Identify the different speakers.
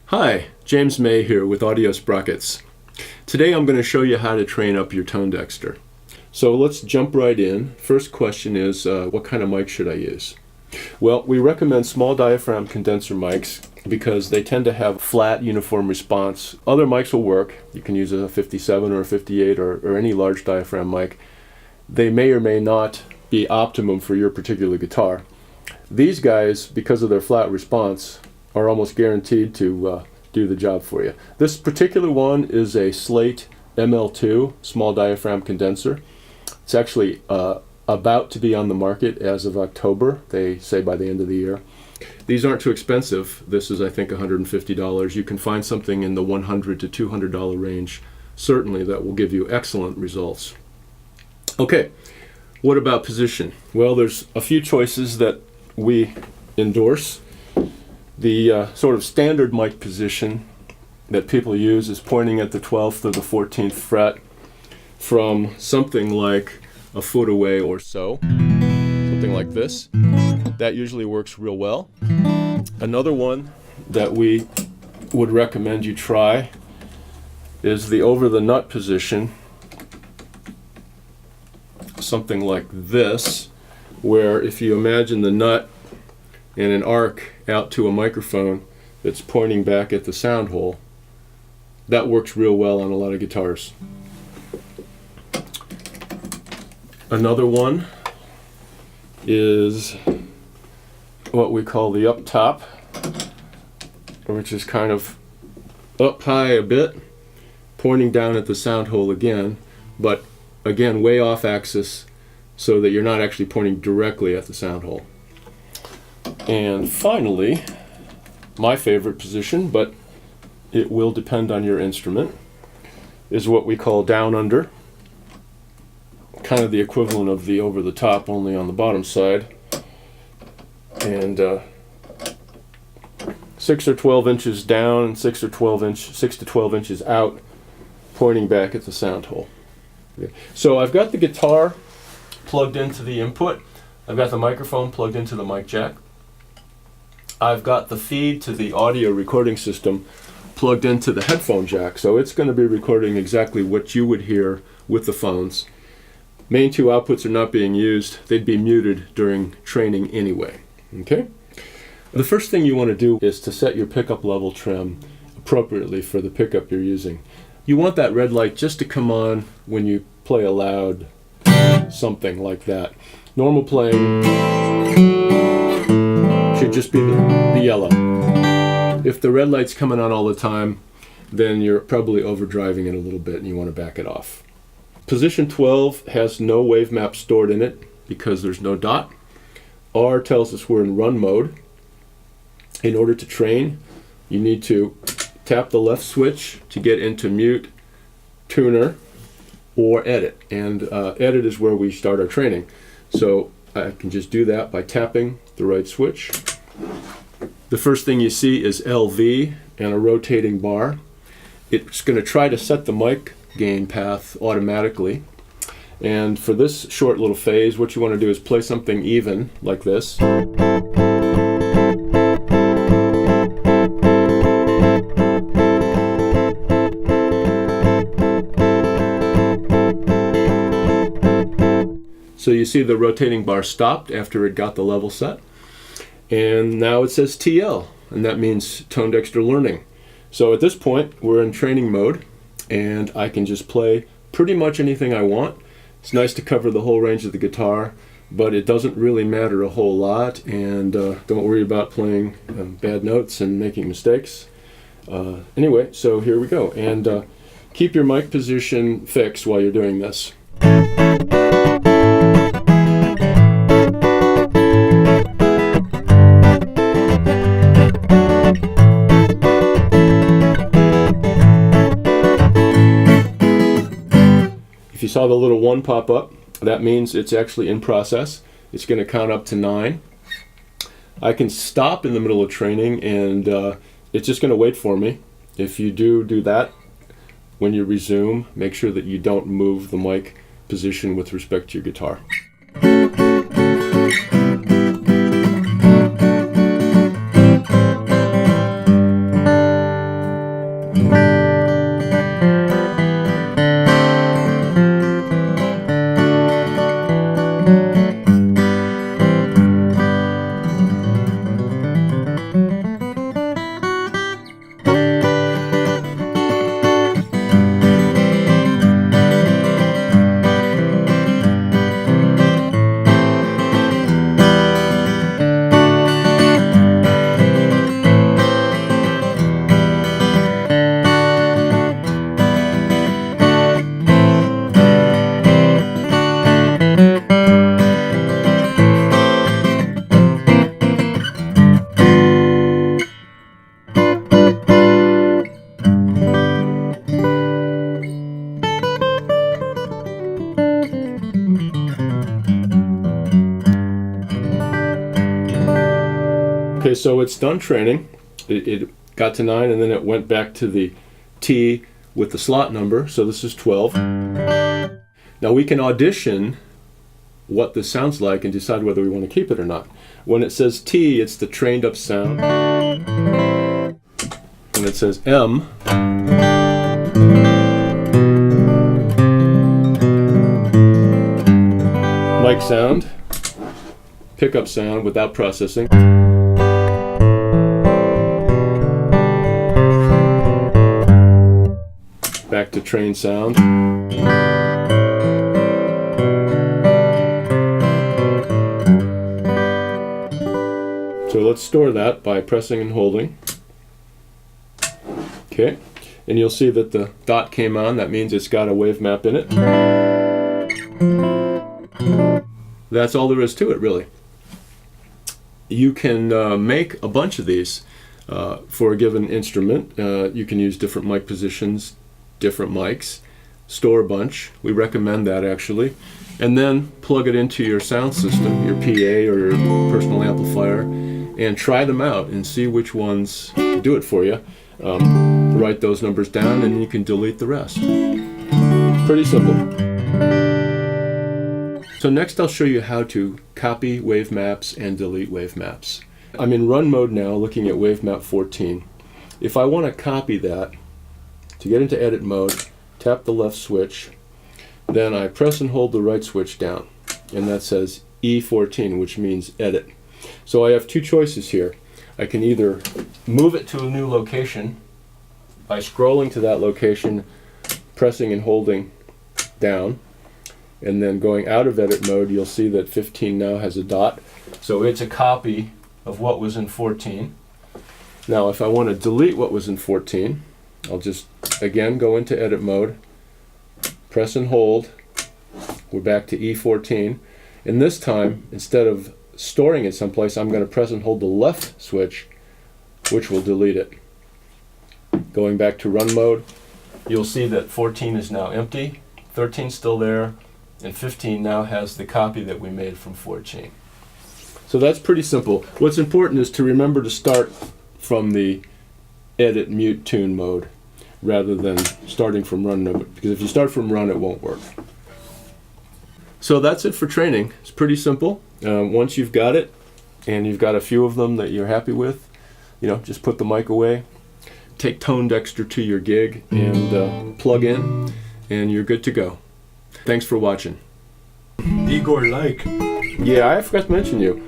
Speaker 1: Hi, James May here with Audio Sprockets. Today I'm going to show you how to train up your ToneDexter. So let's jump right in. First question is, what kind of mic should I use? Well, we recommend small diaphragm condenser mics because they tend to have flat, uniform response. Other mics will work. You can use a 57 or a 58 or any large diaphragm mic. They may or may not be optimum for your particular guitar. These guys, because of their flat response, are almost guaranteed to do the job for you. This particular one is a Slate ML2 small diaphragm condenser. It's actually about to be on the market as of October, they say by the end of the year. These aren't too expensive. This is, I think, $150. You can find something in the $100 to $200 range, certainly, that will give you excellent results. Okay, what about position? Well, there's a few choices that we endorse. The sort of standard mic position that people use is pointing at the 12th or the 14th fret from something like a foot away or so. Something like this. That usually works real well. Another one that we would recommend you try is the over the nut position. Something like this, where if you imagine the nut in an arc out to a microphone that's pointing back at the sound hole, that works real well on a lot of guitars. Another one is what we call the up top, which is kind of up high a bit, pointing down at the sound hole again, but again way off axis so that you're not actually pointing directly at the sound hole. And finally, my favorite position, but it will depend on your instrument, is what we call down under. Kind of the equivalent of the over the top, only on the bottom side. And 6 or 12 inches down and 6 to 12 inches out, pointing back at the sound hole. Okay. So I've got the guitar plugged into the input. I've got the microphone plugged into the mic jack. I've got the feed to the audio recording system plugged into the headphone jack, so it's going to be recording exactly what you would hear with the phones. Main two outputs are not being used. They'd be muted during training anyway. Okay? The first thing you want to do is to set your pickup level trim appropriately for the pickup you're using. You want that red light just to come on when you play a loud something like that. Normal playing should just be the yellow. If the red light's coming on all the time, then you're probably overdriving it a little bit and you want to back it off. Position 12 has no WaveMap stored in it because there's no dot. R tells us we're in run mode. In order to train, you need to tap the left switch to get into mute, tuner, or edit. And edit is where we start our training. So I can just do that by tapping the right switch. The first thing you see is LV and a rotating bar. It's going to try to set the mic gain path automatically. And for this short little phase, what you want to do is play something even, like this. So you see the rotating bar stopped after it got the level set. And now it says TL, and that means ToneDexter learning. So at this point, we're in training mode, and I can just play pretty much anything I want. It's nice to cover the whole range of the guitar, but it doesn't really matter a whole lot, and don't worry about playing bad notes and making mistakes. Anyway, so here we go. And keep your mic position fixed while you're doing this. If you saw the little 1 pop up, that means it's actually in process. It's going to count up to 9. I can stop in the middle of training and it's just going to wait for me. If you do that, when you resume, make sure that you don't move the mic position with respect to your guitar. so it's done training. It got to 9 and then it went back to the T with the slot number, so this is 12. Now we can audition what this sounds like and decide whether we want to keep it or not. When it says T, it's the trained up sound. When it says M, mic sound, pickup sound without processing. Back to train sound. So let's store that by pressing and holding. Okay, and you'll see that the dot came on. That means it's got a WaveMap in it. That's all there is to it, really. You can make a bunch of these for a given instrument. You can use different mic positions, different mics, store a bunch. We recommend that, actually. And then plug it into your sound system, your PA or your personal amplifier, and try them out and see which ones do it for you. Write those numbers down and you can delete the rest. Pretty simple. So next I'll show you how to copy WaveMaps and delete WaveMaps. I'm in run mode now, looking at WaveMap 14. If I want to copy that, to get into edit mode, tap the left switch, then I press and hold the right switch down, and that says E14, which means edit. So I have two choices here. I can either move it to a new location by scrolling to that location, pressing and holding down, and then going out of edit mode, you'll see that 15 now has a dot. So it's a copy of what was in 14. Now if I want to delete what was in 14, I'll just again go into edit mode, press and hold, we're back to E14, and this time instead of storing it someplace, I'm going to press and hold the left switch, which will delete it. Going back to run mode, you'll see that 14 is now empty, 13 is still there, and 15 now has the copy that we made from 14. So that's pretty simple. What's important is to remember to start from the edit mute tune mode rather than starting from run mode, because if you start from run, it won't work. So that's it for training. It's pretty simple. Once you've got it and you've got a few of them that you're happy with, just put the mic away, take ToneDexter to your gig and plug in, and you're good to go. Thanks for watching.
Speaker 2: Igor, like.
Speaker 1: Yeah, I forgot to mention you.